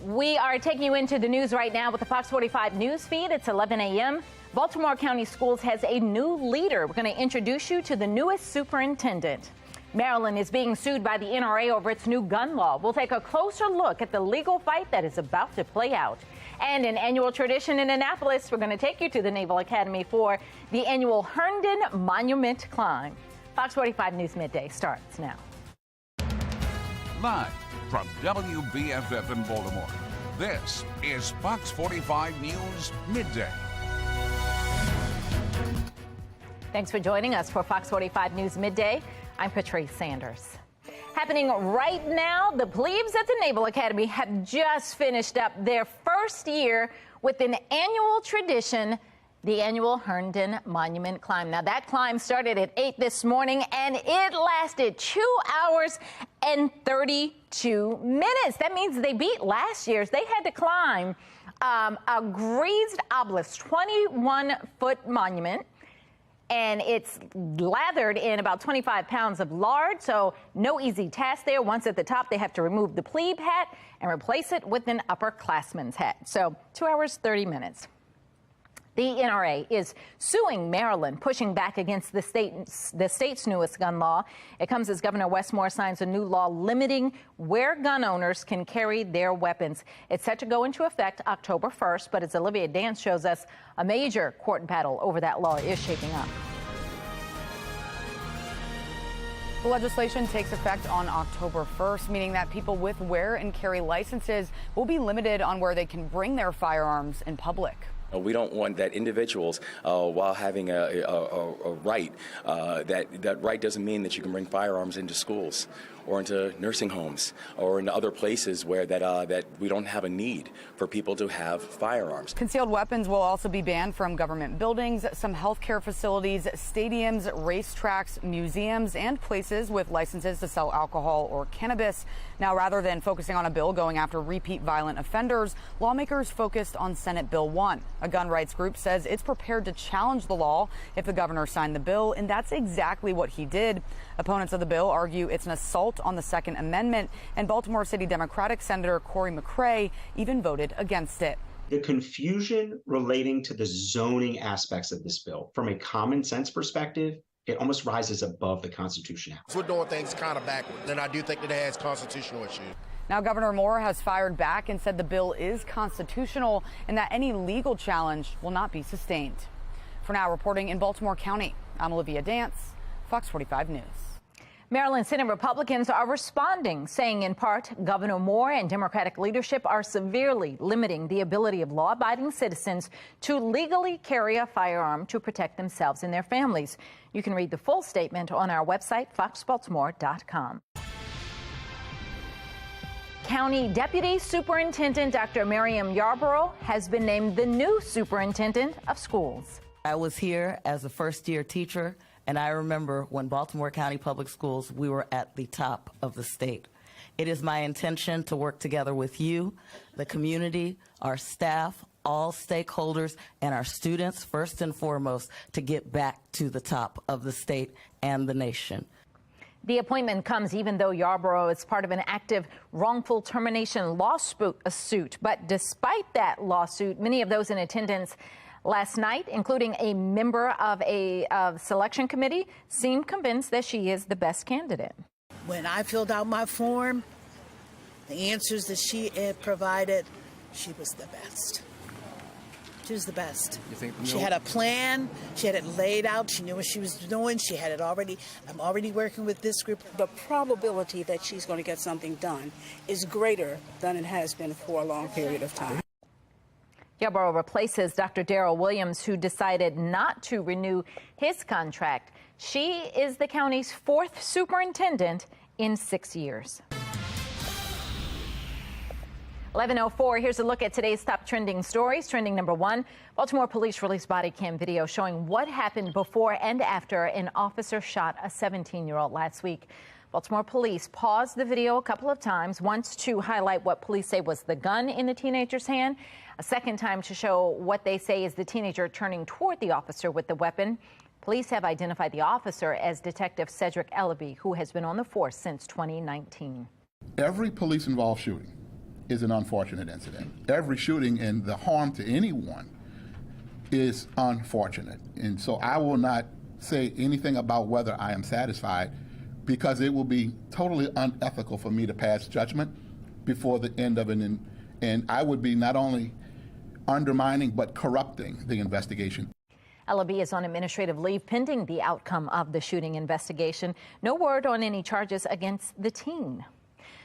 We are taking you into the news right now with the Fox 45 news feed. It's 11 a.m. Baltimore County Schools has a new leader. We're going to introduce you to the newest superintendent. Maryland is being sued by the NRA over its new gun law. We'll take a closer look at the legal fight that is about to play out. And an annual tradition in Annapolis, we're going to take you to the Naval Academy for the annual Herndon Monument Climb. Fox 45 News Midday starts now. Live from WBFF in Baltimore, this is Fox 45 News Midday. Thanks for joining us for Fox 45 News Midday. I'm Patrice Sanders. Happening right now, the plebes at the Naval Academy have just finished up their first year with an annual tradition, the annual Herndon Monument Climb. Now, that climb started at 8 this morning, and it lasted 2 hours and 32 minutes. That means they beat last year's. They had to climb a greased obelisk, 21-foot monument, and it's lathered in about 25 pounds of lard, so no easy task there. Once at the top, they have to remove the plebe hat and replace it with an upperclassman's hat. So 2 hours, 30 minutes. The NRA is suing Maryland, pushing back against the state's newest gun law. It comes as Governor Wes Moore signs a new law limiting where gun owners can carry their weapons. It's set to go into effect October 1st, but as Olivia Dance shows us, a major court battle over that law is shaping up. The legislation takes effect on October 1st, meaning that people with wear and carry licenses will be limited on where they can bring their firearms in public. We don't want that individuals, while having a right, that right doesn't mean that you can bring firearms into schools or into nursing homes or into other places where that we don't have a need for people to have firearms. Concealed weapons will also be banned from government buildings, some healthcare facilities, stadiums, racetracks, museums, and places with licenses to sell alcohol or cannabis. Now, rather than focusing on a bill going after repeat violent offenders, lawmakers focused on Senate Bill 1. A gun rights group says it's prepared to challenge the law if the governor signed the bill, and that's exactly what he did. Opponents of the bill argue it's an assault on the Second Amendment, and Baltimore City Democratic Senator Corey McCray even voted against it. The confusion relating to the zoning aspects of this bill, from a common sense perspective, it almost rises above the Constitution. We're doing things kind of backwards, and I do think that it has constitutional issues. Now, Governor Moore has fired back and said the bill is constitutional and that any legal challenge will not be sustained. For now, reporting in Baltimore County, I'm Olivia Dance, Fox 45 News. Maryland Senate Republicans are responding, saying in part, Governor Moore and Democratic leadership are severely limiting the ability of law-abiding citizens to legally carry a firearm to protect themselves and their families. You can read the full statement on our website, foxbaltimore.com. County Deputy Superintendent Dr. Miriam Yarborough has been named the new superintendent of schools. I was here as a first-year teacher, and I remember when Baltimore County Public Schools, we were at the top of the state. It is my intention to work together with you, the community, our staff, all stakeholders, and our students, first and foremost, to get back to the top of the state and the nation. The appointment comes even though Yarborough is part of an active wrongful termination lawsuit. But despite that lawsuit, many of those in attendance last night, including a member of a selection committee, seemed convinced that she is the best candidate. When I filled out my form, the answers that she had provided, she was the best. She was the best. You think she had a plan. She had it laid out. She knew what she was doing. She had it already. I'm already working with this group. The probability that she's going to get something done is greater than it has been for a long period of time. Yarborough replaces Dr. Darrell Williams, who decided not to renew his contract. She is the county's fourth superintendent in 6 years. 11:04, here's a look at today's top trending stories. Trending number one, Baltimore police released body cam video showing what happened before and after an officer shot a 17-year-old last week. Baltimore police paused the video a couple of times, once to highlight what police say was the gun in the teenager's hand, a second time to show what they say is the teenager turning toward the officer with the weapon. Police have identified the officer as Detective Cedric Ellaby, who has been on the force since 2019. Every police-involved shooting is an unfortunate incident. Every shooting and the harm to anyone is unfortunate. And so I will not say anything about whether I am satisfied, because it will be totally unethical for me to pass judgment before the end of it. And I would be not only undermining but corrupting the investigation. Ella B is on administrative leave pending the outcome of the shooting investigation. No word on any charges against the teen.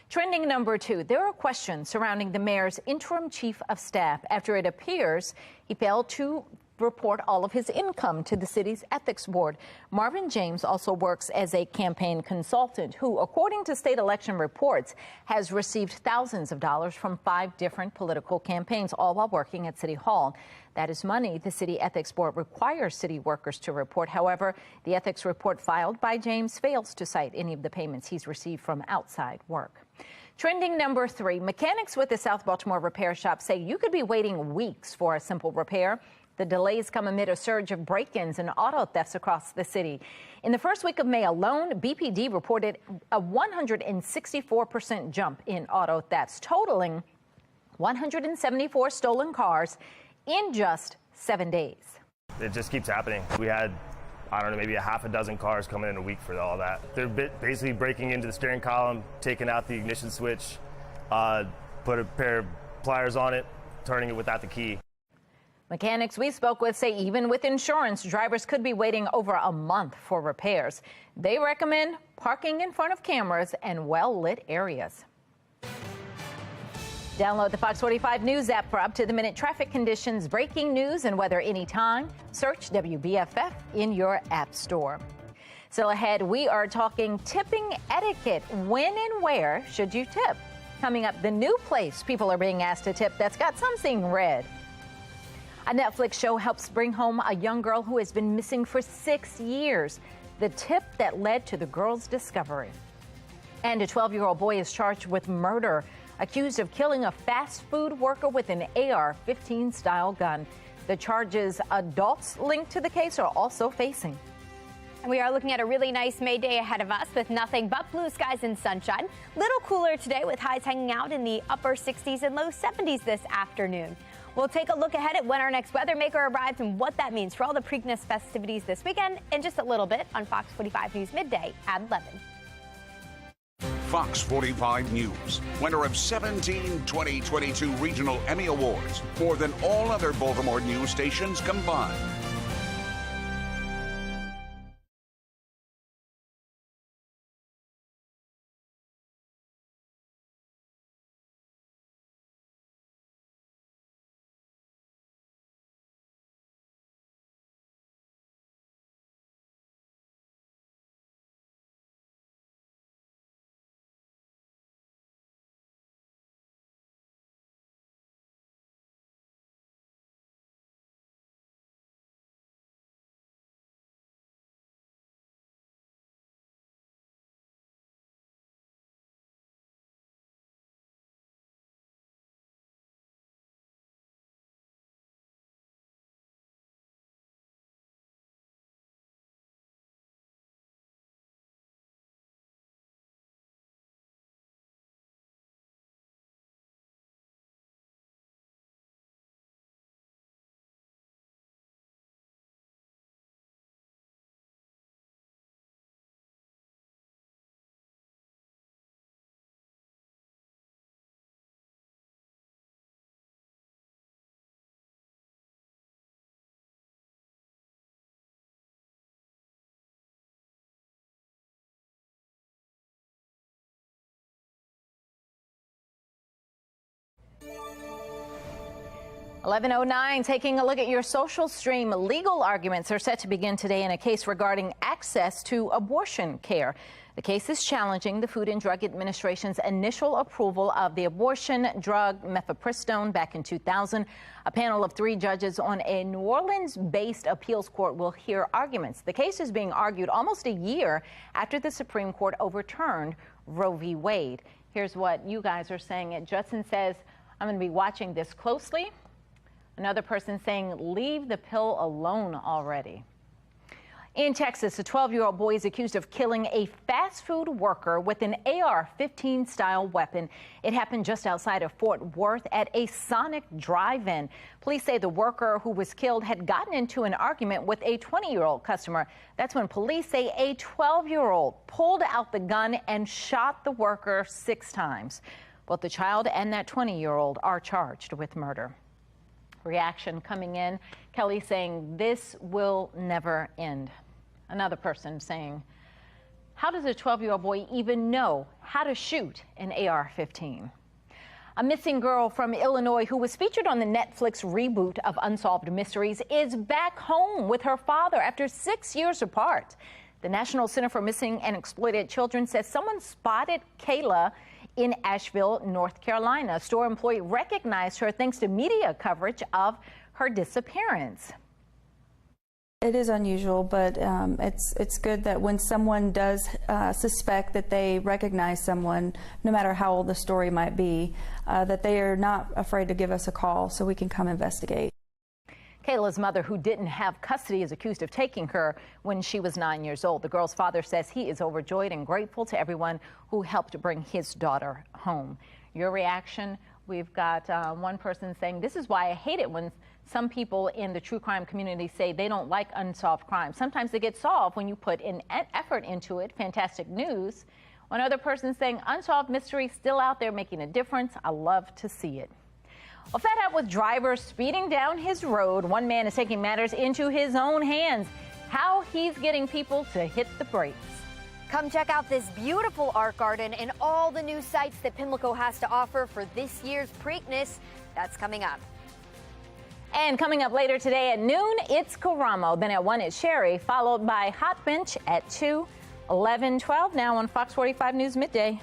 Trending number 2, there are questions surrounding the mayor's interim chief of staff after it appears he failed to report all of his income to the city's ethics board. Marvin James also works as a campaign consultant who, according to state election reports, has received thousands of dollars from 5 different political campaigns, all while working at City Hall. That is money the city ethics board requires city workers to report. However, the ethics report filed by James fails to cite any of the payments he's received from outside work. Trending number 3, mechanics with the South Baltimore repair shop say you could be waiting weeks for a simple repair. The delays come amid a surge of break-ins and auto thefts across the city. In the first week of May alone, BPD reported a 164% jump in auto thefts, totaling 174 stolen cars in just 7 days. It just keeps happening. We had, I don't know, maybe a half a dozen cars coming in a week for all that. They're basically breaking into the steering column, taking out the ignition switch, put a pair of pliers on it, turning it without the key. Mechanics we spoke with say even with insurance, drivers could be waiting over a month for repairs. They recommend parking in front of cameras and well-lit areas. Download the Fox 45 News app for up-to-the-minute traffic conditions, breaking news, and weather anytime. Search WBFF in your app store. Still ahead, we are talking tipping etiquette. When and where should you tip? Coming up, the new place people are being asked to tip that's got some seeing red. A Netflix show helps bring home a young girl who has been missing for 6 years. The tip that led to the girl's discovery. And a 12-year-old boy is charged with murder, accused of killing a fast food worker with an AR-15 style gun. The charges adults linked to the case are also facing. And we are looking at a really nice May Day ahead of us with nothing but blue skies and sunshine. Little cooler today with highs hanging out in the upper 60s and low 70s this afternoon. We'll take a look ahead at when our next weather maker arrives and what that means for all the Preakness festivities this weekend in just a little bit on Fox 45 News Midday at 11. Fox 45 News, winner of 17 2022 Regional Emmy Awards, more than all other Baltimore news stations combined. (11:09) taking a look at your social stream. Legal arguments are set to begin today in a case regarding access to abortion care. The case is challenging the Food and Drug Administration's initial approval of the abortion drug mifepristone back in 2000. A panel of 3 judges on a New Orleans-based appeals court will hear arguments. The case is being argued almost a year after the Supreme Court overturned Roe v. Wade. Here's what you guys are saying. Judson says, I'm going to be watching this closely. Another person saying, leave the pill alone already. In Texas, a 12-year-old boy is accused of killing a fast food worker with an AR-15 style weapon. It happened just outside of Fort Worth at a Sonic drive-in. Police say the worker who was killed had gotten into an argument with a 20-year-old customer. That's when police say a 12-year-old pulled out the gun and shot the worker 6 times. Both the child and that 20-year-old are charged with murder. Reaction coming in. Kelly saying this will never end. Another person saying, how does a 12-year-old boy even know how to shoot an AR-15? A missing girl from Illinois who was featured on the Netflix reboot of Unsolved Mysteries is back home with her father after 6 years apart. The National Center for Missing and Exploited Children says someone spotted Kayla in Asheville, North Carolina. A store employee recognized her thanks to media coverage of her disappearance. It is unusual, but it's good that when someone does suspect that they recognize someone, no matter how old the story might be, that they are not afraid to give us a call so we can come investigate. Kayla's mother, who didn't have custody, is accused of taking her when she was 9 years old. The girl's father says he is overjoyed and grateful to everyone who helped bring his daughter home. Your reaction? We've got one person saying, this is why I hate it when some people in the true crime community say they don't like unsolved crimes. Sometimes they get solved when you put an effort into it. Fantastic news. One other person saying, unsolved mystery still out there making a difference. I love to see it. Well, fed up with drivers speeding down his road, one man is taking matters into his own hands. How he's getting people to hit the brakes. Come check out this beautiful art garden and all the new sights that Pimlico has to offer for this year's Preakness. That's coming up. And coming up later today at noon, it's Karamo. Then at 1, it's Sherry, followed by Hot Bench at 2, 11, 12, now on Fox 45 News Midday.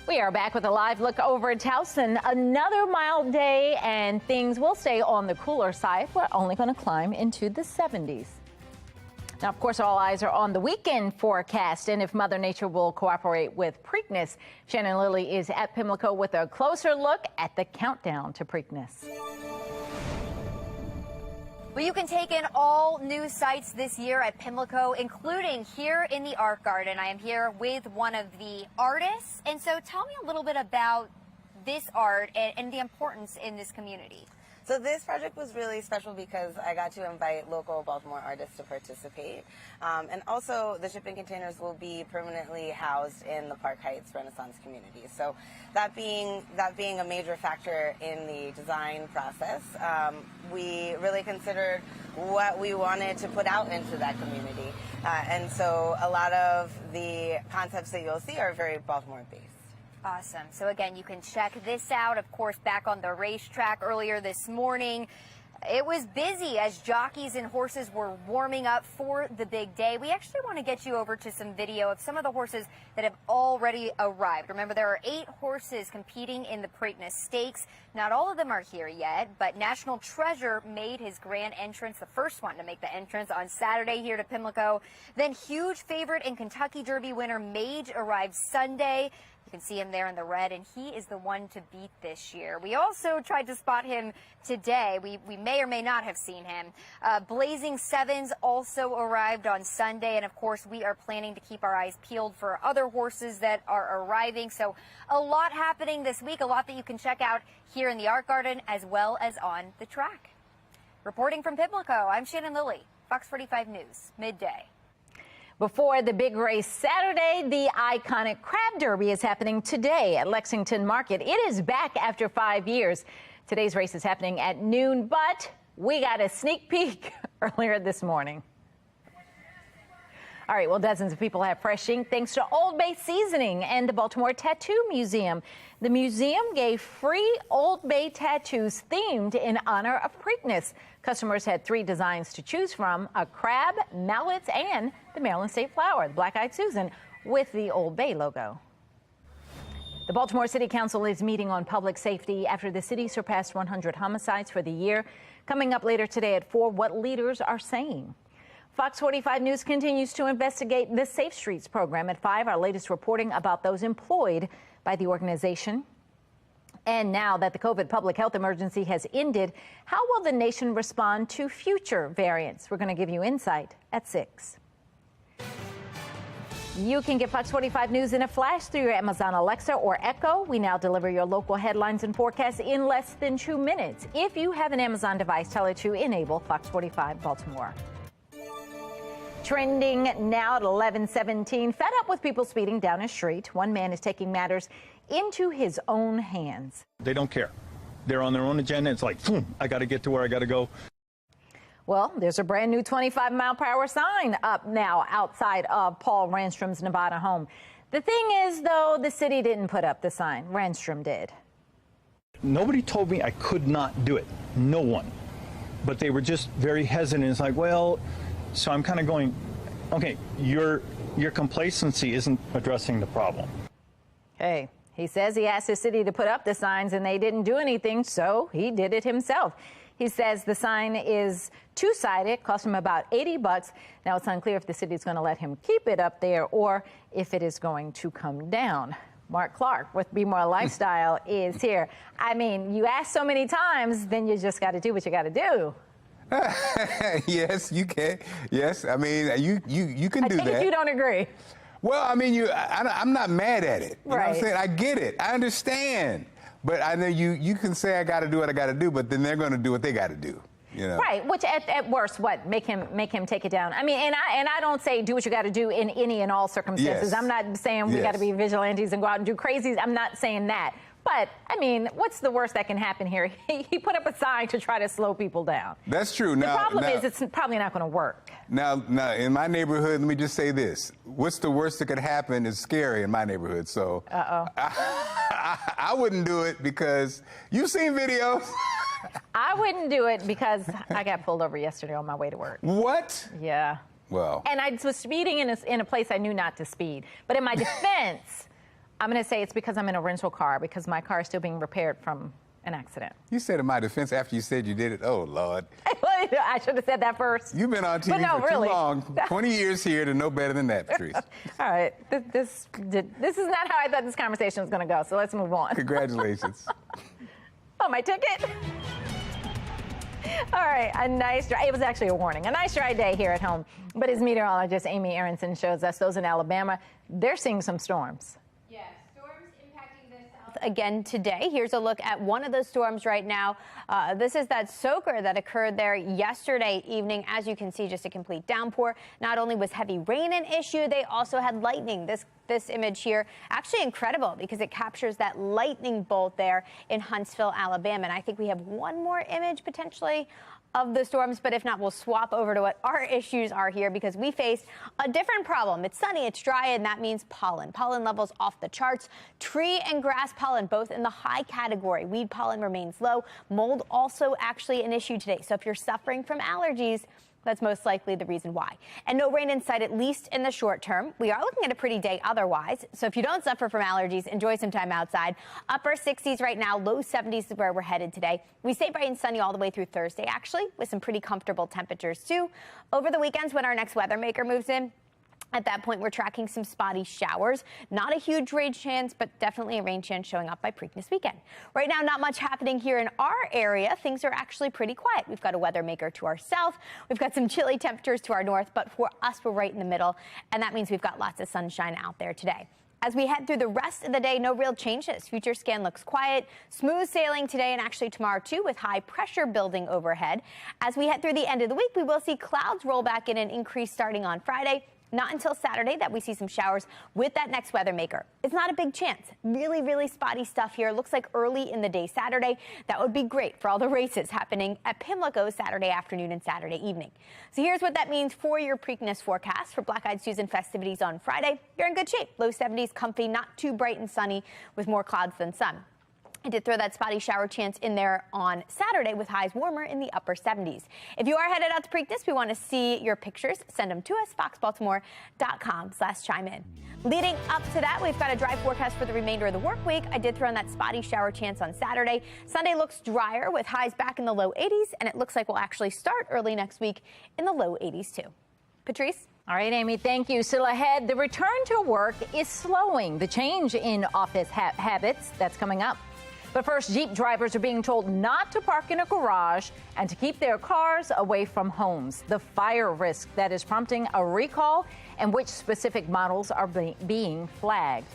We are back with a live look over at Towson. Another mild day, and things will stay on the cooler side. We're only going to climb into the 70s. Now, of course, all eyes are on the weekend forecast, and if Mother Nature will cooperate with Preakness. Shannon Lilly is at Pimlico with a closer look at the countdown to Preakness. Well, you can take in all new sights this year at Pimlico, including here in the art garden. I am here with one of the artists. And so tell me a little bit about this art and the importance in this community. So this project was really special because I got to invite local Baltimore artists to participate. And also the shipping containers will be permanently housed in the Park Heights Renaissance community. So that being a major factor in the design process, we really considered what we wanted to put out into that community. And so a lot of the concepts that you'll see are very Baltimore based. Awesome. So again, you can check this out, of course, back on the racetrack earlier this morning. It was busy as jockeys and horses were warming up for the big day. We actually want to get you over to some video of some of the horses that have already arrived. Remember, there are 8 horses competing in the Preakness Stakes. Not all of them are here yet, but National Treasure made his grand entrance, the first one to make the entrance on Saturday here to Pimlico. Then huge favorite and Kentucky Derby winner Mage arrived Sunday. You can see him there in the red, and he is the one to beat this year. We also tried to spot him today. We may or may not have seen him. Blazing Sevens also arrived on Sunday, and of course we are planning to keep our eyes peeled for other horses that are arriving. So a lot happening this week, a lot that you can check out here in the Art Garden as well as on the track. Reporting from Pimlico, I'm Shannon Lilly, Fox 45 News, Midday. Before the big race Saturday, the iconic Crab Derby is happening today at Lexington Market. It is back after 5 years. Today's race is happening at noon, but we got a sneak peek earlier this morning. All right, well, dozens of people have fresh ink thanks to Old Bay Seasoning and the Baltimore Tattoo Museum. The museum gave free Old Bay tattoos themed in honor of Preakness. Customers had 3 designs to choose from: a crab, mallets, and the Maryland State flower, the Black-Eyed Susan, with the Old Bay logo. The Baltimore City Council is meeting on public safety after the city surpassed 100 homicides for the year. Coming up later today at 4, what leaders are saying. Fox 45 News continues to investigate the Safe Streets program. At 5, our latest reporting about those employed by the organization. And now that the COVID public health emergency has ended, how will the nation respond to future variants? We're going to give you insight at 6. You can get Fox 45 News in a flash through your Amazon Alexa or Echo. We now deliver your local headlines and forecasts in less than 2 minutes. If you have an Amazon device, tell it to enable Fox 45 Baltimore. Trending now at 11:17. Fed up with people speeding down a street, one man is taking matters into his own hands. They don't care. They're on their own agenda. It's like, boom, I got to get to where I got to go. Well, there's a brand new 25-mile-per-hour sign up now outside of Paul Ranstrom's Nevada home. The thing is, though, the city didn't put up the sign. Ranstrom did. Nobody told me I could not do it. No one. But they were just very hesitant. It's like, well, so I'm kind of going, okay, your complacency isn't addressing the problem. Hey, he says he asked the city to put up the signs and they didn't do anything, so he did it himself. He says the sign is two-sided, cost him about $80. Now it's unclear if the city is going to let him keep it up there or if it is going to come down. Mark Clark with Be More Lifestyle is here. I mean, you ask so many times, then you just got to do what you got to do. Yes, you can. Yes, I mean, you can do that. I think you don't agree. Well, I mean, I'm not mad at it. You know what I'm saying? I get it. I understand. But I know you can say I got to do what I got to do, but then they're going to do what they got to do. You know? Right, which at worst, what, make him take it down. I mean, and I don't say do what you got to do in any and all circumstances. Yes. I'm not saying we got to be vigilantes and go out and do crazies. I'm not saying that. But, I mean, what's the worst that can happen here? He put up a sign to try to slow people down. That's true. The problem is it's probably not going to work. Now, in my neighborhood, let me just say this. What's the worst that could happen is scary in my neighborhood. So I wouldn't do it because you've seen videos. I wouldn't do it because I got pulled over yesterday on my way to work. What? Yeah. Well. And I was speeding in a place I knew not to speed. But in my defense, I'm going to say it's because I'm in a rental car because my car is still being repaired from an accident. You said in my defense after you said you did it. Oh, Lord. I should have said that first. You've been on TV for too long. 20 years here to know better than that, Patrice. All right. This is not how I thought this conversation was going to go, so let's move on. Congratulations. Oh, my ticket? All right, a nice dry, it was actually a warning, a nice dry day here at home. But as meteorologist Amy Aronson shows us, those in Alabama, they're seeing some storms. Again today. Here's a look at one of those storms right now. This is that soaker that occurred there yesterday evening. As you can see, just a complete downpour. Not only was heavy rain an issue, they also had lightning. This This image here, actually incredible because it captures that lightning bolt there in Huntsville, Alabama. And I think we have one more image potentially of the storms, but if not, we'll swap over to what our issues are here because we face a different problem. It's sunny, it's dry, and that means pollen. Pollen levels off the charts. Tree and grass pollen both in the high category. Weed pollen remains low. Mold also actually an issue today. So if you're suffering from allergies, that's most likely the reason why. And no rain in sight, at least in the short term. We are looking at a pretty day otherwise. So if you don't suffer from allergies, enjoy some time outside. Upper 60s right now, low 70s is where we're headed today. We stay bright and sunny all the way through Thursday, actually, with some pretty comfortable temperatures, too. Over the weekends, when our next weather maker moves in, at that point, we're tracking some spotty showers. Not a huge rain chance, but definitely a rain chance showing up by Preakness weekend. Right now, not much happening here in our area. Things are actually pretty quiet. We've got a weather maker to our south. We've got some chilly temperatures to our north, but for us, we're right in the middle. And that means we've got lots of sunshine out there today. As we head through the rest of the day, no real changes. Future scan looks quiet. Smooth sailing today and actually tomorrow, too, with high pressure building overhead. As we head through the end of the week, we will see clouds roll back in and increase starting on Friday. Not until Saturday that we see some showers with that next weather maker. It's not a big chance. Really, really spotty stuff here. Looks like early in the day Saturday. That would be great for all the races happening at Pimlico Saturday afternoon and Saturday evening. So here's what that means for your Preakness forecast for Black-Eyed Susan festivities on Friday. You're in good shape. Low 70s, comfy, not too bright and sunny with more clouds than sun. I did throw that spotty shower chance in there on Saturday with highs warmer in the upper 70s. If you are headed out to Preakness, we want to see your pictures. Send them to us, foxbaltimore.com/chime in. Leading up to that, we've got a dry forecast for the remainder of the work week. I did throw in that spotty shower chance on Saturday. Sunday looks drier with highs back in the low 80s, and it looks like we'll actually start early next week in the low 80s too. Patrice? All right, Amy, thank you. Still ahead, the return to work is slowing. The change in office habits, that's coming up. But first, Jeep drivers are being told not to park in a garage and to keep their cars away from homes. The fire risk that is prompting a recall and which specific models are being flagged.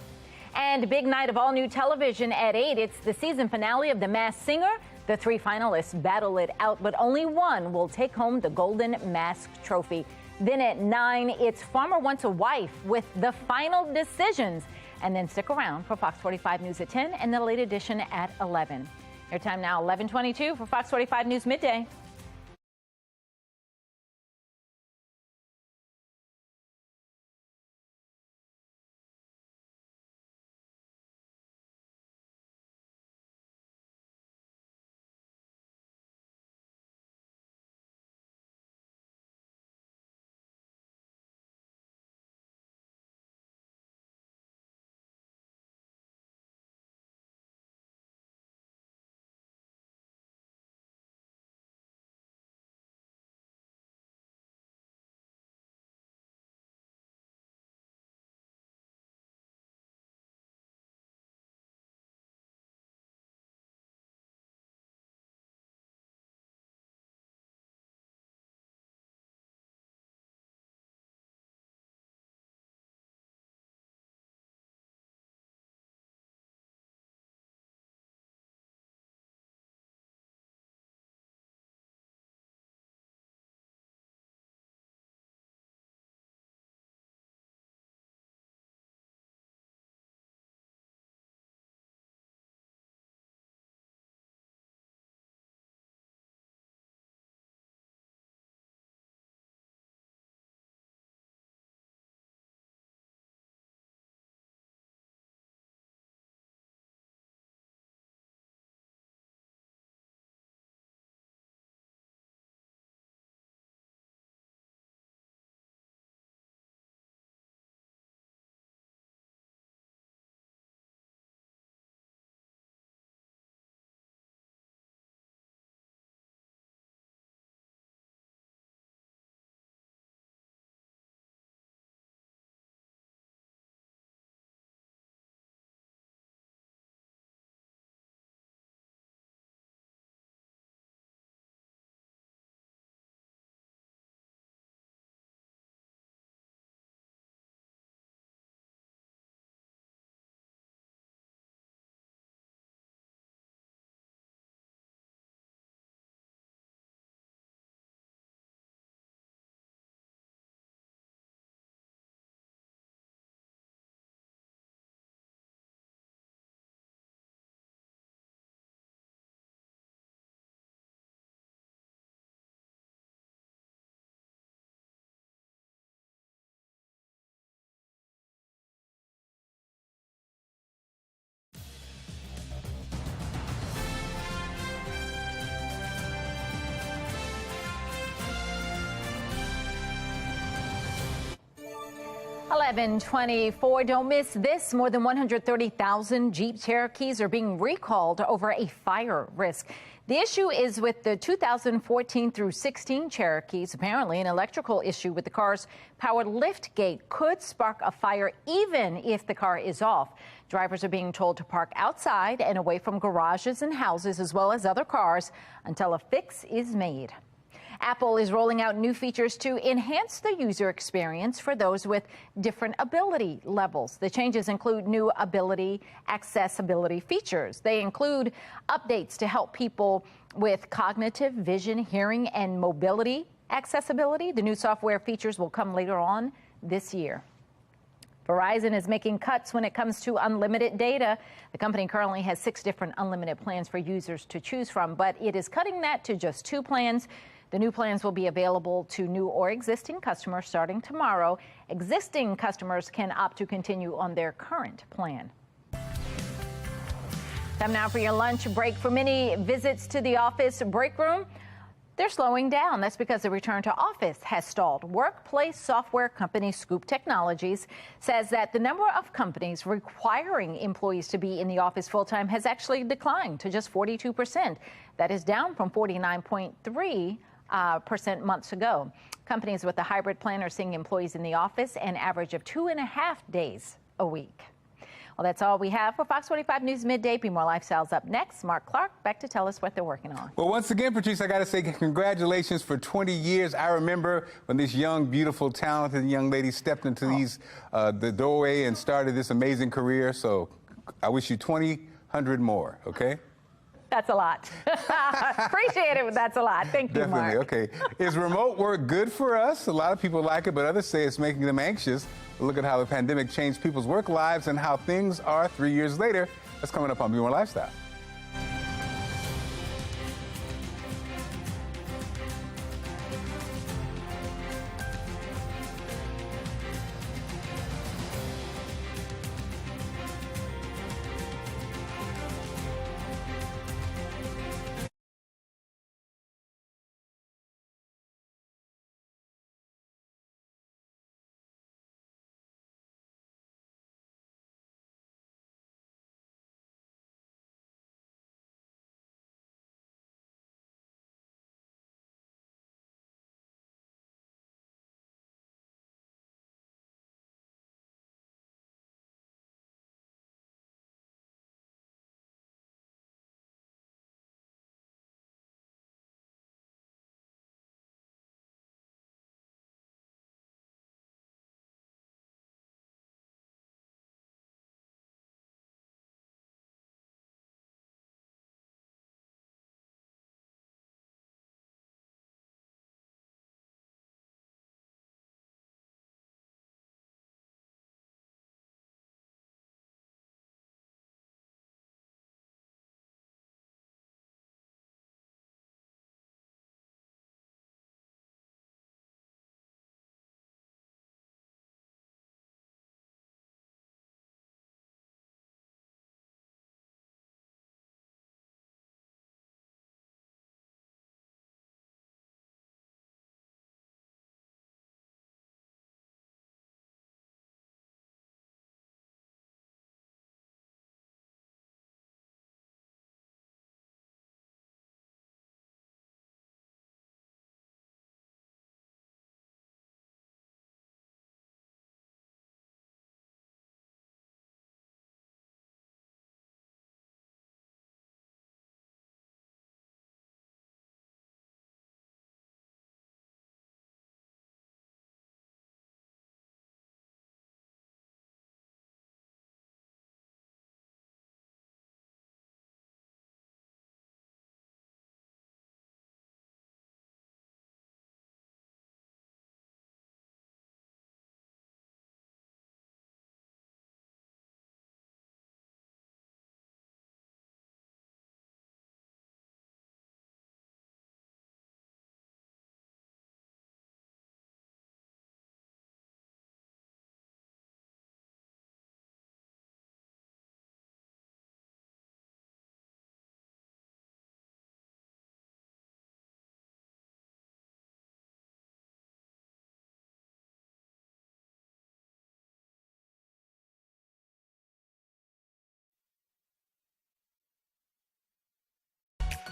And big night of all new television at 8. It's the season finale of The Masked Singer. The 3 finalists battle it out, but only one will take home the Golden Mask Trophy. Then at 9, it's Farmer Wants a Wife with the final decisions. And then stick around for Fox 45 News at 10 and the late edition at 11. Your time now, 11:22 for Fox 45 News Midday. 11:24. Don't miss this. More than 130,000 Jeep Cherokees are being recalled over a fire risk. The issue is with the 2014 through 16 Cherokees. Apparently, an electrical issue with the car's power lift gate could spark a fire even if the car is off. Drivers are being told to park outside and away from garages and houses as well as other cars until a fix is made. Apple is rolling out new features to enhance the user experience for those with different ability levels. The changes include new accessibility features. They include updates to help people with cognitive, vision, hearing, and mobility accessibility. The new software features will come later on this year. Verizon is making cuts when it comes to unlimited data. The company currently has 6 different unlimited plans for users to choose from, but it is cutting that to just 2 plans. The new plans will be available to new or existing customers starting tomorrow. Existing customers can opt to continue on their current plan. Time now for your lunch break. For many, visits to the office break room, they're slowing down. That's because the return to office has stalled. Workplace software company Scoop Technologies says that the number of companies requiring employees to be in the office full-time has actually declined to just 42%. That is down from 49.3% months ago. Companies with a hybrid plan are seeing employees in the office an average of 2.5 days a week. Well, that's all we have for Fox 45 News Midday. Be More Lifestyles up next. Mark Clark back to tell us what they're working on. Well, once again, Patrice, I got to say congratulations for 20 years. I remember when this young, beautiful, talented young lady stepped into the doorway and started this amazing career. So I wish you 100 more, okay? That's a lot. Appreciate it, but that's a lot. Thank you, Definitely. Mark. Okay. Is remote work good for us? A lot of people like it, but others say it's making them anxious. Look at how the pandemic changed people's work lives and how things are 3 years later. That's coming up on Be More Lifestyle.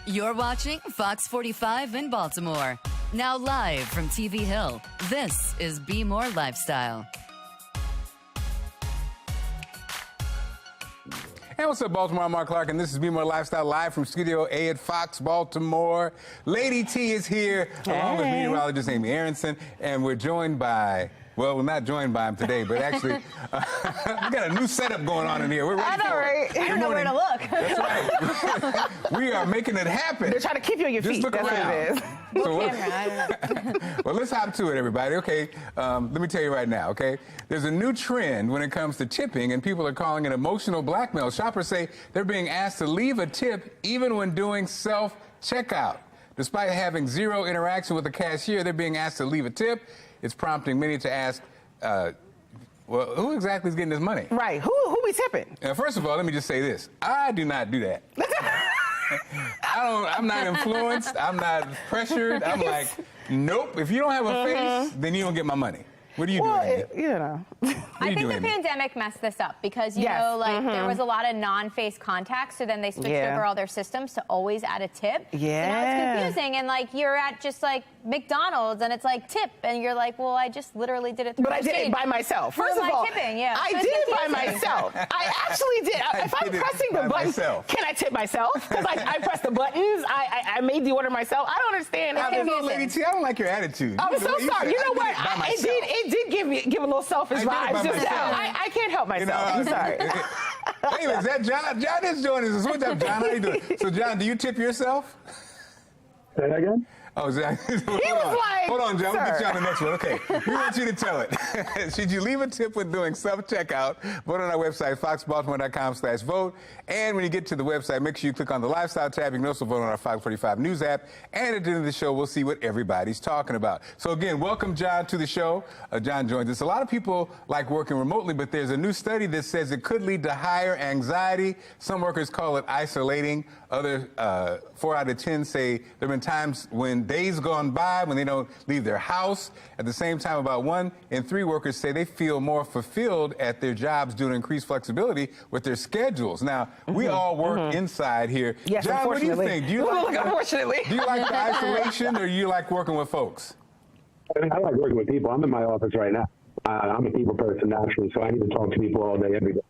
You're watching Fox 45 in Baltimore. Now live from TV Hill, this is Be More Lifestyle. Hey, what's up, Baltimore? I'm Mark Clark, and this is Be More Lifestyle live from Studio A at Fox Baltimore. Lady T is here, along with meteorologist Amy Aronson, and we're joined by... Well, we're not joined by him today, but actually, we got a new setup going on in here. We're ready for it. I don't know where to look. That's right. We are making it happen. They're trying to keep you on your feet. Just look around. Well, let's hop to it, everybody. Okay, let me tell you right now, okay? There's a new trend when it comes to tipping, and people are calling it emotional blackmail. Shoppers say they're being asked to leave a tip even when doing self-checkout. Despite having zero interaction with the cashier, they're being asked to leave a tip. It's prompting many to ask, well, who exactly is getting this money? Right. Who we tipping? First of all, let me just say this. I do not do that. I'm not influenced. I'm not pressured. I'm like, nope. If you don't have a face, then you don't get my money. What are you doing? I think the pandemic messed this up because, you know, like there was a lot of non-face contacts, so then they switched over all their systems to always add a tip. So now it's confusing, and like you're at just like McDonald's and it's like tip, and you're like, well, I just literally did it through But I did it by myself. First of all, tipping, I did it by myself. I actually did. If I'm pressing the button, can I tip myself? Because I pressed the buttons. I made the order myself. I don't understand how this is. Lady T, I don't like your attitude. I'm so sorry. You know what? It did give a little selfish vibes just now. I can't help myself. I'm sorry. Anyways, that John. John is joining us. What's up, John? How you doing? So, John, do you tip yourself? Say that again? Oh, hold on, John. We'll get you on the next one. Okay, we want you to tell it. Should you leave a tip when doing self-checkout? Vote on our website, foxbaltimore.com/vote. And when you get to the website, make sure you click on the Lifestyle tab. You can also vote on our Fox 45 News app. And at the end of the show, we'll see what everybody's talking about. So again, welcome, John, to the show. John joins us. A lot of people like working remotely, but there's a new study that says it could lead to higher anxiety. Some workers call it isolating. Others, 4 out of 10 say there have been times when days gone by when they don't leave their house. At the same time, about 1 in 3 workers say they feel more fulfilled at their jobs due to increased flexibility with their schedules. Now, we all work inside here. Yes, John, what do you think? Do you like the isolation, or do you like working with folks? I like working with people. I'm in my office right now. I'm a people person naturally, so I need to talk to people all day, every day.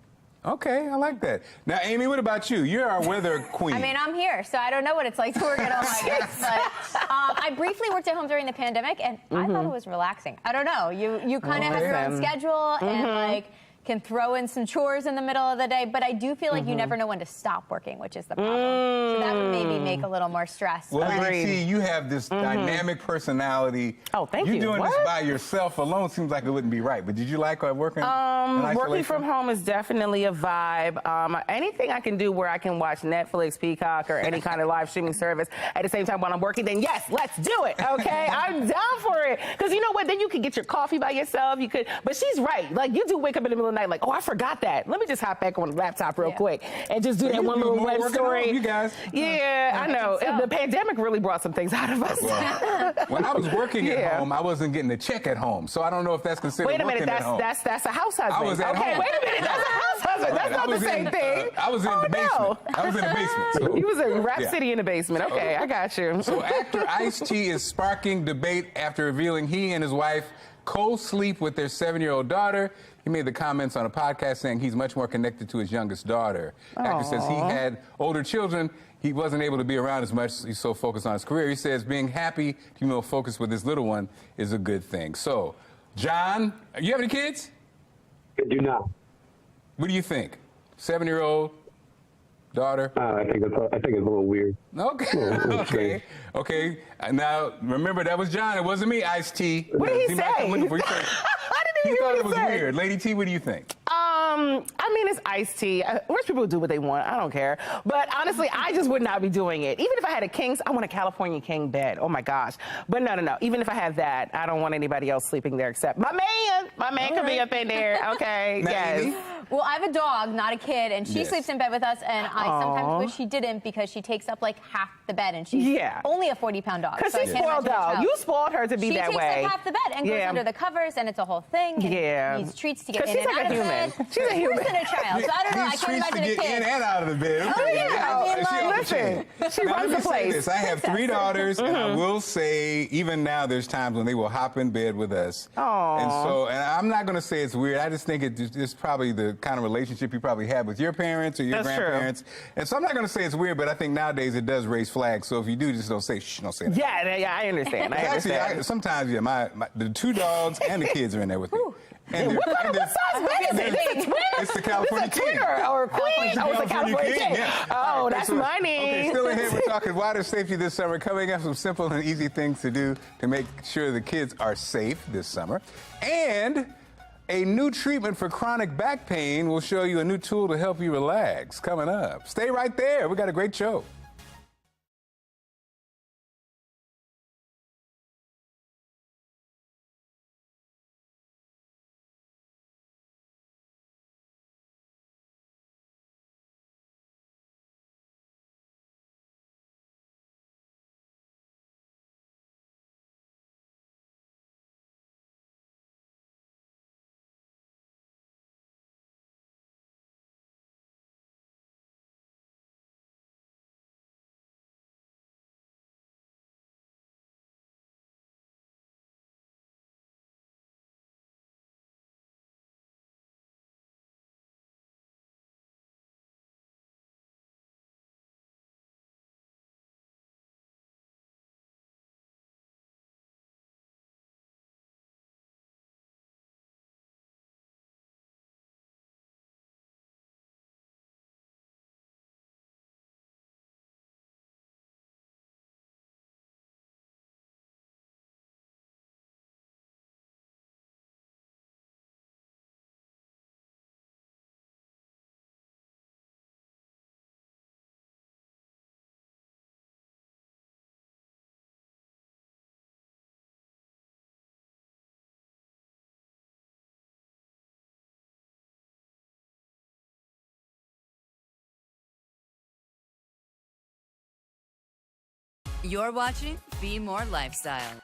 Okay, I like that. Now, Amy, what about you? You're our weather queen. I mean, I'm here, so I don't know what it's like to work at home like this. But I briefly worked at home during the pandemic, and I thought it was relaxing. I don't know. You kind of have your own schedule and like can throw in some chores in the middle of the day, but I do feel like you never know when to stop working, which is the problem. So that would maybe make a little more stress. Well, see, you have this dynamic personality. Oh, thank you. You doing this by yourself alone seems like it wouldn't be right. But did you like working? Working from home is definitely a vibe. Anything I can do where I can watch Netflix, Peacock, or any kind of live streaming service at the same time while I'm working, then yes, let's do it. Okay, I'm down for it. Because you know what? Then you could get your coffee by yourself. You could. But she's right. Like you do wake up in the middle of the night, like, oh, I forgot that. Let me just hop back on the laptop real quick and just do that one little web story. You guys. Yeah, I know. The pandemic really brought some things out of us. Well, when I was working at home, I wasn't getting a check at home, so I don't know if that's considered working at home. Wait a minute, that's a house husband. I was at home. Wait a minute, that's a house husband. That's not the same thing. I was in the basement. I was in the basement. So. He was in Rap City in the basement. Okay, I got you. So actor Ice-T is sparking debate after revealing he and his wife co-sleep with their 7-year-old daughter. He made the comments on a podcast saying he's much more connected to his youngest daughter. Actor says he had older children. He wasn't able to be around as much. He's so focused on his career. He says being happy to be more focused with his little one is a good thing. So, John, you have any kids? I do not. What do you think? 7-year-old daughter? I think it's a little weird. Okay. Okay. Now, remember, that was John. It wasn't me, Ice-T. What did he say? He thought it was weird. Lady T, what do you think? I mean, it's Ice-T. Rich people do what they want. I don't care. But honestly, I just would not be doing it. Even if I had a king, I want a California king bed. Oh my gosh. But no. Even if I have that, I don't want anybody else sleeping there except my man. My man could be up in there. Okay. Now, yes. Amy? Well, I have a dog, not a kid, and she sleeps in bed with us, and I sometimes wish she didn't because she takes up like half the bed, and she's only a 40-pound dog. Because so she's spoiled dog. You spoiled her to be that way. She takes up half the bed and goes under the covers, and it's a whole thing. And needs treats to get in and out of bed. She's a human. Worse than a child. So I don't know. I can't imagine a kid. In and out of the bed. Oh yeah. I mean, listen, she runs the place. I have 3 daughters, and I will say, even now, there's times when they will hop in bed with us. Aww. And I'm not going to say it's weird. I just think it's probably the kind of relationship you probably had with your parents or your grandparents. True. And so I'm not going to say it's weird, but I think nowadays it does raise flags. So if you do, just don't say shh, don't say that. Yeah, I understand. Actually, sometimes, the 2 dogs and the kids are in there with me. And what size bed is it? It's the California King. Or Queen. Oh, it's the California King. Yeah. Oh, that's money. Okay, still in here, we're talking water safety this summer. Coming up, some simple and easy things to do to make sure the kids are safe this summer. And a new treatment for chronic back pain will show you a new tool to help you relax. Coming up. Stay right there. We got a great show. You're watching Be More Lifestyle.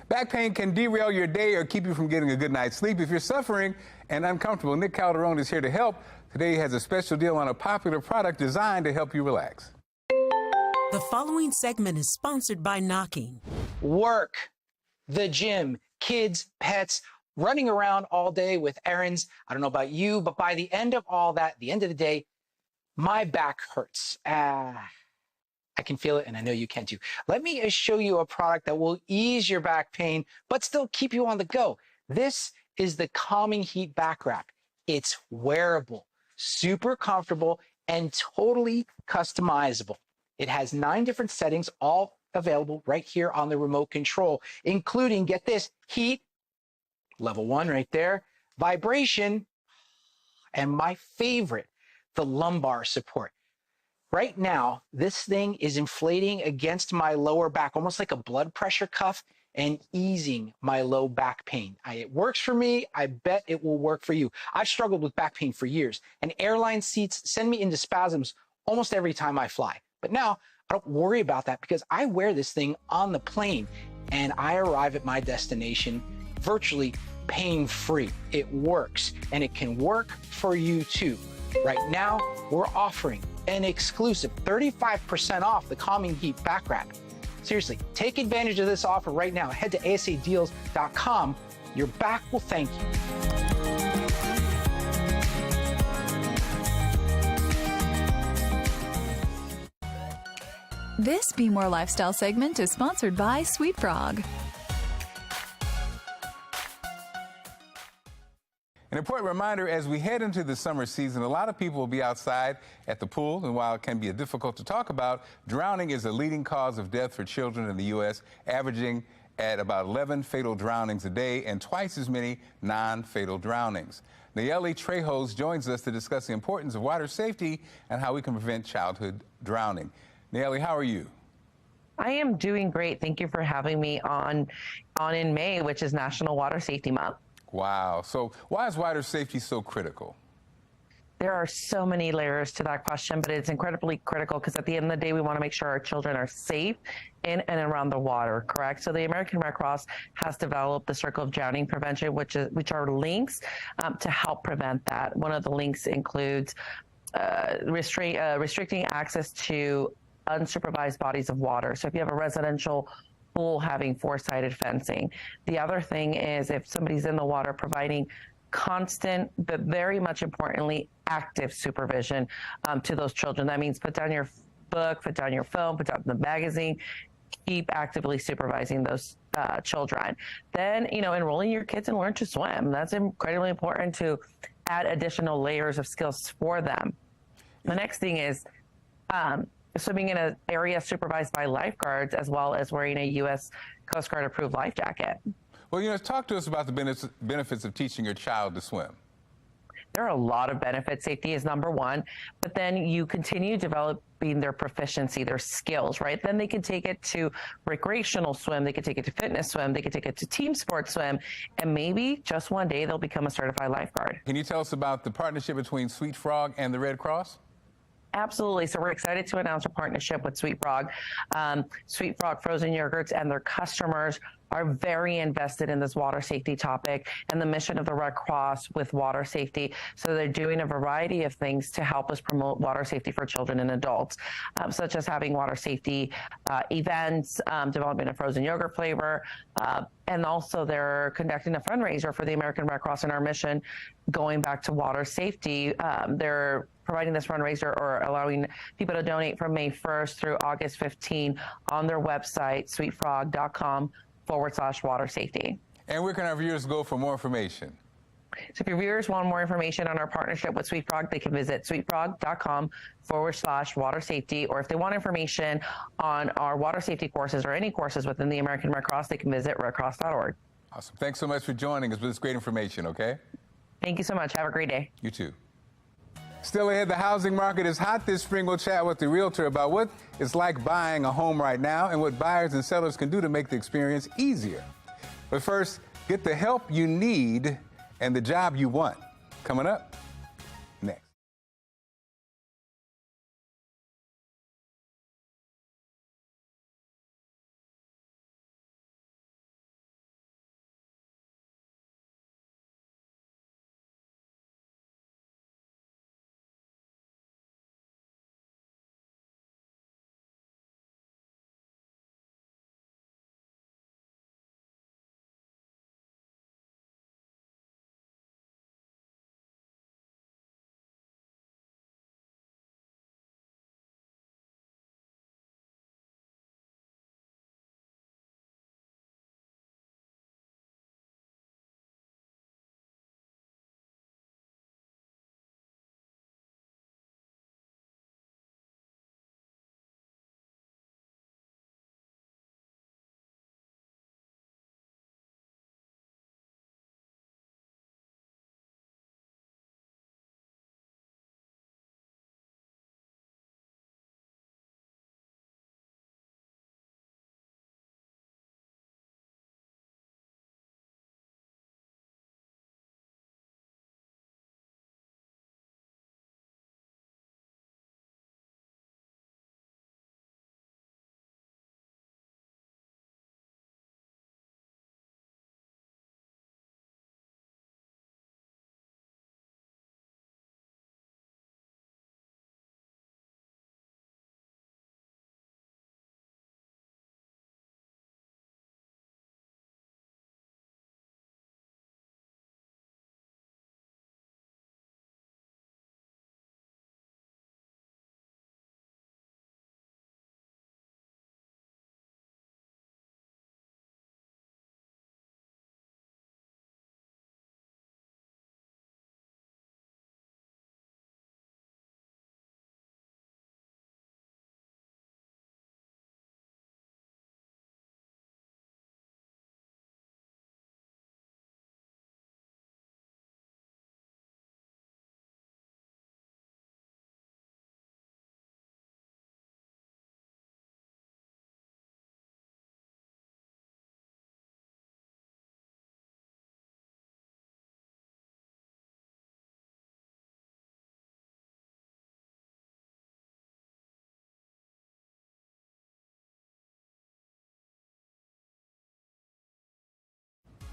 Back pain can derail your day or keep you from getting a good night's sleep. If you're suffering and uncomfortable, Nick Calderon is here to help. Today he has a special deal on a popular product designed to help you relax. The following segment is sponsored by Knocking. Work, the gym, kids, pets, running around all day with errands. I don't know about you, but by the end of all that, the end of the day, my back hurts. I can feel it, and I know you can too. Let me show you a product that will ease your back pain, but still keep you on the go. This is the Calming Heat Back Wrap. It's wearable, super comfortable, and totally customizable. It has 9 different settings, all available right here on the remote control, including, get this, heat, level 1 right there, vibration, and my favorite, the lumbar support. Right now, this thing is inflating against my lower back, almost like a blood pressure cuff, and easing my low back pain. It works for me. I bet it will work for you. I've struggled with back pain for years, and airline seats send me into spasms almost every time I fly. But now, I don't worry about that because I wear this thing on the plane, and I arrive at my destination virtually pain-free. It works, and it can work for you too. Right now, we're offering an exclusive 35% off the Calming Heat Back Wrap. Seriously, take advantage of this offer right now. Head to asadeals.com. Your back will thank you. This Be More Lifestyle segment is sponsored by Sweet Frog. An important reminder, as we head into the summer season, a lot of people will be outside at the pool, and while it can be difficult to talk about, drowning is a leading cause of death for children in the U.S., averaging at about 11 fatal drownings a day and twice as many non-fatal drownings. Nayeli Trejos joins us to discuss the importance of water safety and how we can prevent childhood drowning. Nayeli, how are you? I am doing great. Thank you for having me on in May, which is National Water Safety Month. Wow. So why is water safety so critical? There are so many layers to that question, but it's incredibly critical because at the end of the day, we want to make sure our children are safe in and around the water, correct? So the American Red Cross has developed the Circle of Drowning Prevention, which are links to help prevent that. One of the links includes restricting access to unsupervised bodies of water. So if you have a residential pool, having four-sided fencing. The other thing is if somebody's in the water, providing constant, but very much importantly, active supervision to those children. That means put down your book, put down your phone, put down the magazine, keep actively supervising those children. Then, enrolling your kids and learn to swim. That's incredibly important to add additional layers of skills for them. The next thing is swimming in an area supervised by lifeguards, as well as wearing a U.S. Coast Guard approved life jacket. Well, talk to us about the benefits of teaching your child to swim. There are a lot of benefits. Safety is number one, but then you continue developing their proficiency, their skills, right? Then they can take it to recreational swim, they can take it to fitness swim, they can take it to team sports swim, and maybe just one day they'll become a certified lifeguard. Can you tell us about the partnership between Sweet Frog and the Red Cross? Absolutely. So we're excited to announce a partnership with Sweet Frog. Sweet Frog frozen yogurts and their customers are very invested in this water safety topic and the mission of the Red Cross with water safety. So they're doing a variety of things to help us promote water safety for children and adults, such as having water safety events, developing a frozen yogurt flavor, and also they're conducting a fundraiser for the American Red Cross and our mission going back to water safety. They're providing this fundraiser or allowing people to donate from May 1st through August 15 on their website, sweetfrog.com/water safety. And where can our viewers go for more information? So if your viewers want more information on our partnership with Sweet Frog, they can visit sweetfrog.com/water safety. Or if they want information on our water safety courses or any courses within the American Red Cross, they can visit redcross.org. Awesome. Thanks so much for joining us with this great information, okay? Thank you so much. Have a great day. You too. Still ahead, the housing market is hot this spring. We'll chat with the realtor about what it's like buying a home right now and what buyers and sellers can do to make the experience easier. But first, get the help you need and the job you want. Coming up next.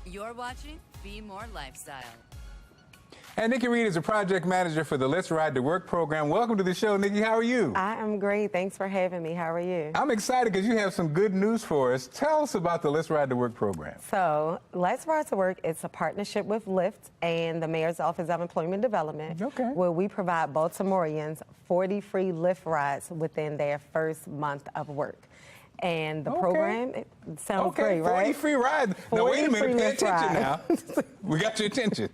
You're watching Be More Lifestyle. And Nikki Reed is a project manager for the Let's Ride to Work program. Welcome to the show, Nikki. How are you? I am great. Thanks for having me. How are you? I'm excited because you have some good news for us. Tell us about the Let's Ride to Work program. So, Let's Ride to Work is a partnership with Lyft and the Mayor's Office of Employment Development, where we provide Baltimoreans 40 free Lyft rides within their first month of work. And the program, it sounds great, right? 40 free rides. Now, wait a minute. Pay attention now. We got your attention.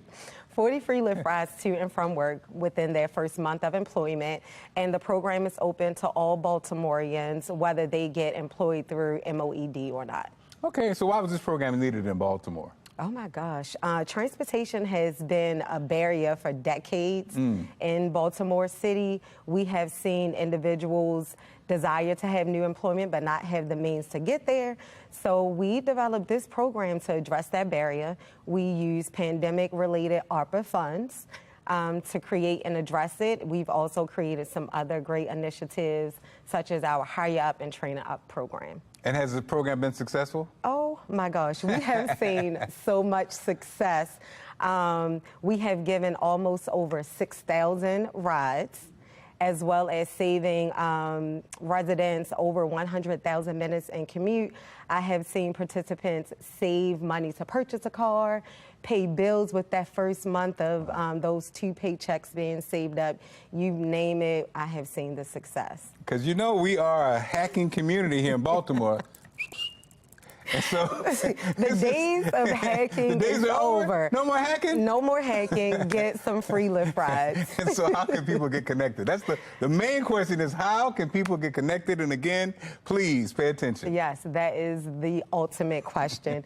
40 free Lyft rides to and from work within their first month of employment. And the program is open to all Baltimoreans, whether they get employed through MOED or not. Okay, so why was this program needed in Baltimore? Oh my gosh. Transportation has been a barrier for decades in Baltimore City. We have seen individuals desire to have new employment but not have the means to get there. So we developed this program to address that barrier. We use pandemic-related ARPA funds to create and address it. We've also created some other great initiatives, such as our Hire Up and Train Up program. And has the program been successful? Oh my gosh, we have seen so much success. We have given almost over 6,000 rides, as well as saving residents over 100,000 minutes in commute. I have seen participants save money to purchase a car, pay bills with that first month of those 2 paychecks being saved up. You name it, I have seen the success. Because you know we are a hacking community here in Baltimore. And so the days of hacking is over. No more hacking? No more hacking. Get some free Lyft rides. And so how can people get connected? That's the main question is how can people get connected? And again, please pay attention. Yes, that is the ultimate question.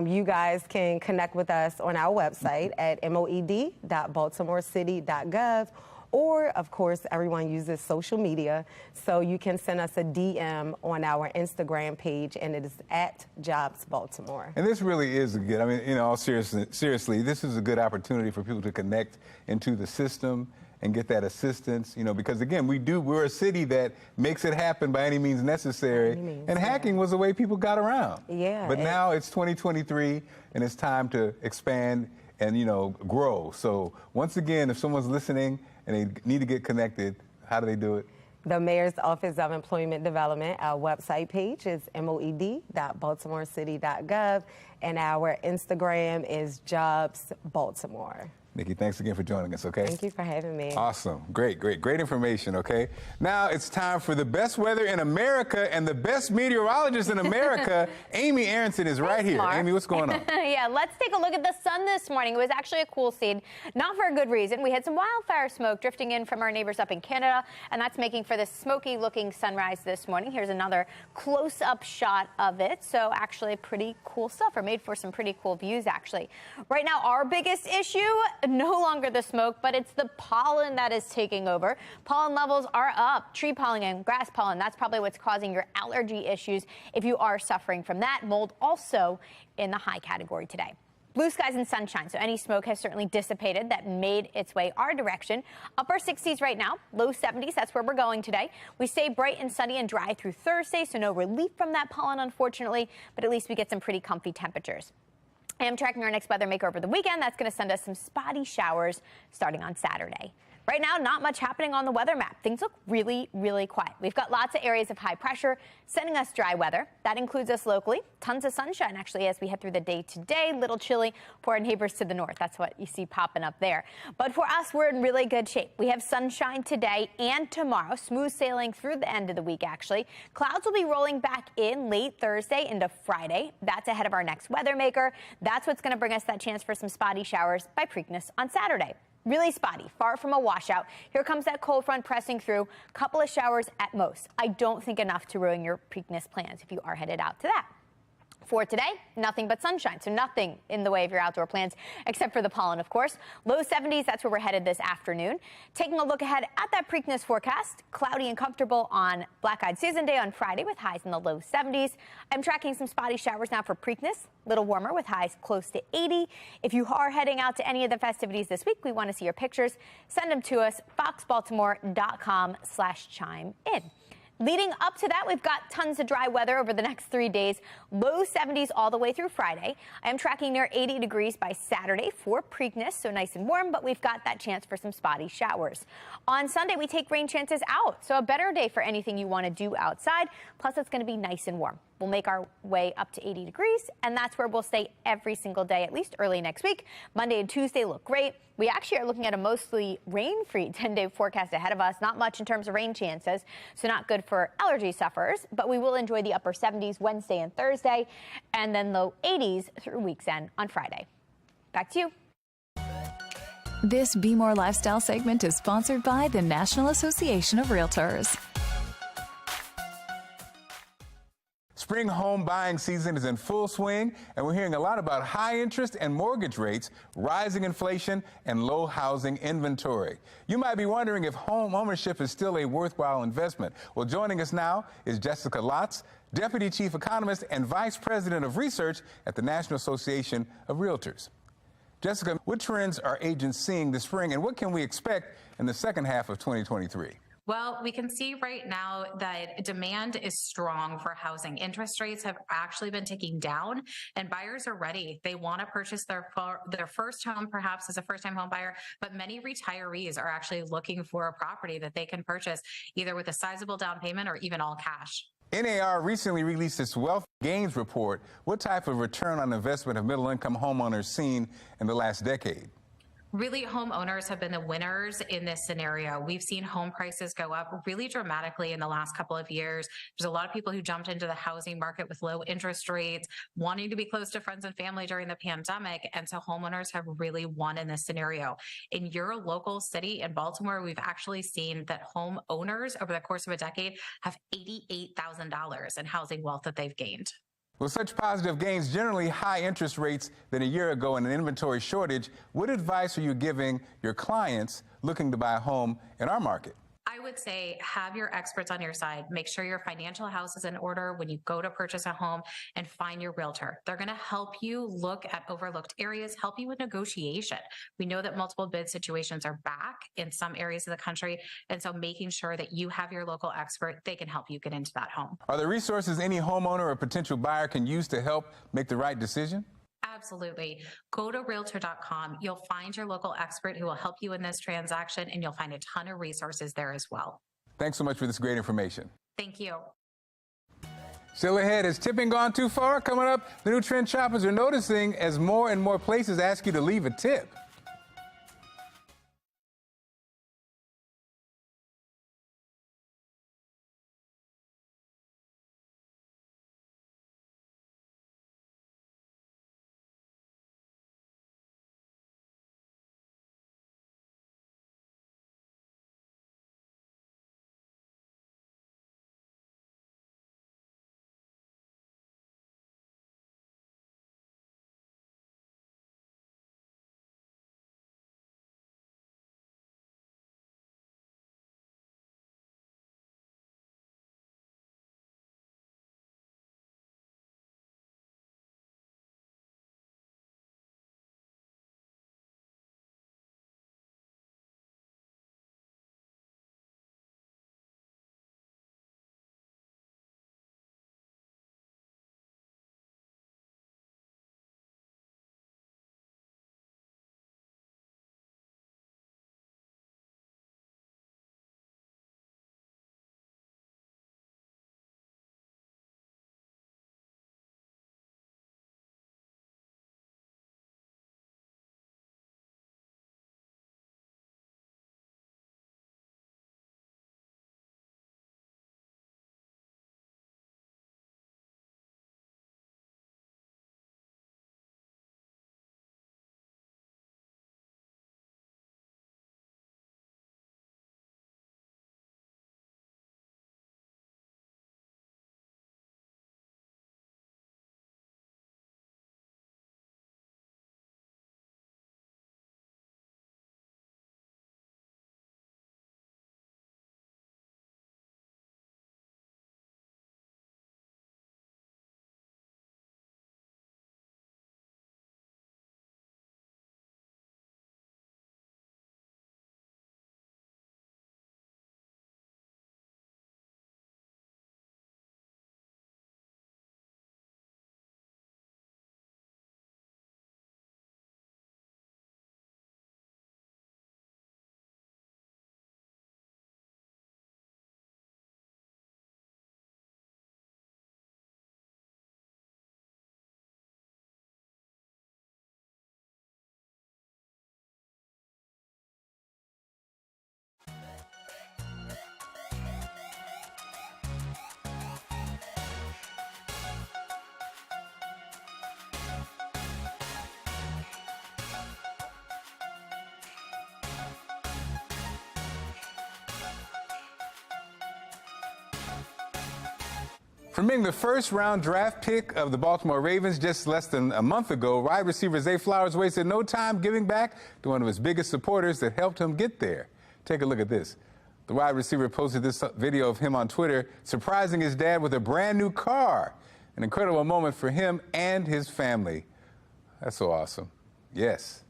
You guys can connect with us on our website at moed.baltimorecity.gov. Or, of course, everyone uses social media, so you can send us a DM on our Instagram page, and it is at Jobs Baltimore. And this really is a good, I mean, you know, seriously, this is a good opportunity for people to connect into the system and get that assistance, you know, because again, we're a city that makes it happen by any means necessary. And hacking was the way people got around. Yeah. But now it's 2023 and it's time to expand and, you know, grow. So once again, if someone's listening and they need to get connected, how do they do it? The Mayor's Office of Employment Development, our website page is moed.baltimorecity.gov, and our Instagram is Jobs Baltimore. Nikki, thanks again for joining us, okay? Thank you for having me. Awesome. Great information, okay? Now it's time for the best weather in America and the best meteorologist in America. Amy Aronson is right here. Mark. Amy, what's going on? Yeah, let's take a look at the sun this morning. It was actually a cool scene, not for a good reason. We had some wildfire smoke drifting in from our neighbors up in Canada, and that's making for this smoky-looking sunrise this morning. Here's another close-up shot of it. So actually pretty cool stuff, or made for some pretty cool views, actually. Right now, our biggest issue, no longer the smoke, but it's the pollen that is taking over. Pollen levels are up. Tree pollen and grass pollen, that's probably what's causing your allergy issues if you are suffering from that. Mold also in the high category today. Blue skies and sunshine, so any smoke has certainly dissipated that made its way our direction. Upper 60s right now, low 70s, that's where we're going today. We stay bright and sunny and dry through Thursday, so no relief from that pollen, unfortunately, but at least we get some pretty comfy temperatures. I am tracking our next weather maker over the weekend. That's going to send us some spotty showers starting on Saturday. Right now, not much happening on the weather map. Things look really, really quiet. We've got lots of areas of high pressure sending us dry weather. That includes us locally. Tons of sunshine, actually, as we head through the day today. Little chilly for our neighbors to the north. That's what you see popping up there. But for us, we're in really good shape. We have sunshine today and tomorrow. Smooth sailing through the end of the week, actually. Clouds will be rolling back in late Thursday into Friday. That's ahead of our next weather maker. That's what's going to bring us that chance for some spotty showers by Preakness on Saturday. Really spotty, far from a washout. Here comes that cold front pressing through. Couple of showers at most. I don't think enough to ruin your Preakness plans if you are headed out to that. For today, nothing but sunshine, so nothing in the way of your outdoor plans, except for the pollen, of course. Low 70s, that's where we're headed this afternoon. Taking a look ahead at that Preakness forecast, cloudy and comfortable on Black-Eyed Susan Day on Friday with highs in the low 70s. I'm tracking some spotty showers now for Preakness, a little warmer with highs close to 80. If you are heading out to any of the festivities this week, we want to see your pictures. Send them to us, foxbaltimore.com/chime in. Leading up to that, we've got tons of dry weather over the next 3 days. Low 70s all the way through Friday. I am tracking near 80 degrees by Saturday for Preakness, so nice and warm, but we've got that chance for some spotty showers. On Sunday, we take rain chances out, so a better day for anything you want to do outside. Plus, it's going to be nice and warm. We'll make our way up to 80 degrees, and that's where we'll stay every single day, at least early next week. Monday and Tuesday look great. We actually are looking at a mostly rain-free 10-day forecast ahead of us. Not much in terms of rain chances, so not good for allergy sufferers, but we will enjoy the upper 70s Wednesday and Thursday, and then low 80s through week's end on Friday. Back to you. This Be More Lifestyle segment is sponsored by the National Association of Realtors. Spring home buying season is in full swing, and we're hearing a lot about high interest and mortgage rates, rising inflation, and low housing inventory. You might be wondering if home ownership is still a worthwhile investment. Well, joining us now is Jessica Lotz, Deputy Chief Economist and Vice President of Research at the National Association of Realtors. Jessica, what trends are agents seeing this spring, and what can we expect in the second half of 2023? Well, we can see right now that demand is strong for housing. Interest rates have actually been ticking down, and buyers are ready. They want to purchase their first home, perhaps as a first-time home buyer, but many retirees are actually looking for a property that they can purchase either with a sizable down payment or even all cash. NAR recently released its wealth gains report. What type of return on investment have middle-income homeowners seen in the last decade? Really, homeowners have been the winners in this scenario. We've seen home prices go up really dramatically in the last couple of years. There's a lot of people who jumped into the housing market with low interest rates, wanting to be close to friends and family during the pandemic. And so homeowners have really won in this scenario. In your local city in Baltimore, we've actually seen that homeowners over the course of a decade have $88,000 in housing wealth that they've gained. With such positive gains, generally high interest rates than a year ago and an inventory shortage, what advice are you giving your clients looking to buy a home in our market? I would say have your experts on your side. Make sure your financial house is in order when you go to purchase a home, and find your realtor. They're going to help you look at overlooked areas, help you with negotiation. We know that multiple bid situations are back in some areas of the country, and so making sure that you have your local expert, they can help you get into that home. Are there resources any homeowner or potential buyer can use to help make the right decision? Absolutely. Go to realtor.com. You'll find your local expert who will help you in this transaction, and you'll find a ton of resources there as well. Thanks so much for this great information. Thank you. Still ahead, has tipping gone too far? Coming up, the new trend shoppers are noticing as more and more places ask you to leave a tip. From being the first-round draft pick of the Baltimore Ravens just less than a month ago, wide receiver Zay Flowers wasted no time giving back to one of his biggest supporters that helped him get there. Take a look at this. The wide receiver posted this video of him on Twitter surprising his dad with a brand new car. An incredible moment for him and his family. That's so awesome. Yes.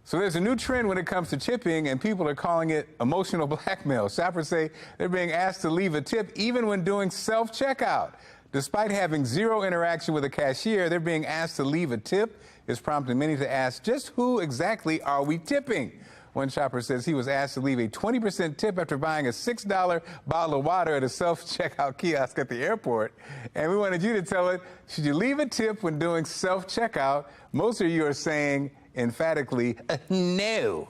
So there's a new trend when it comes to tipping, and people are calling it emotional blackmail. Shoppers say they're being asked to leave a tip even when doing self-checkout. Despite having zero interaction with a cashier, they're being asked to leave a tip. It's prompting many to ask, just who exactly are we tipping? One shopper says he was asked to leave a 20% tip after buying a $6 bottle of water at a self-checkout kiosk at the airport. And we wanted you to tell it, should you leave a tip when doing self-checkout? Most of you are saying emphatically, no.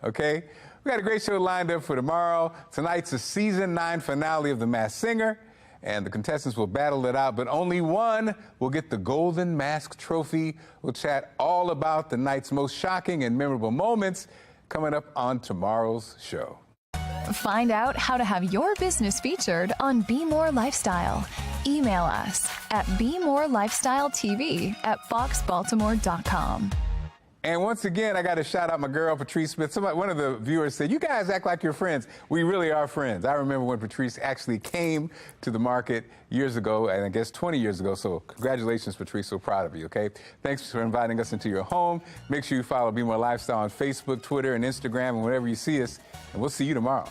Okay? We got a great show lined up for tomorrow. Tonight's the season 9 finale of The Masked Singer, and the contestants will battle it out, but only one will get the Golden Mask Trophy. We'll chat all about the night's most shocking and memorable moments coming up on tomorrow's show. Find out how to have your business featured on Be More Lifestyle. Email us at BeMoreLifestyleTV@foxbaltimore.com. And once again, I got to shout out my girl, Patrice Smith. One of the viewers said, you guys act like you're friends. We really are friends. I remember when Patrice actually came to the market years ago, and I guess 20 years ago. So congratulations, Patrice. So proud of you, okay? Thanks for inviting us into your home. Make sure you follow Be More Lifestyle on Facebook, Twitter, and Instagram, and whenever you see us. And we'll see you tomorrow.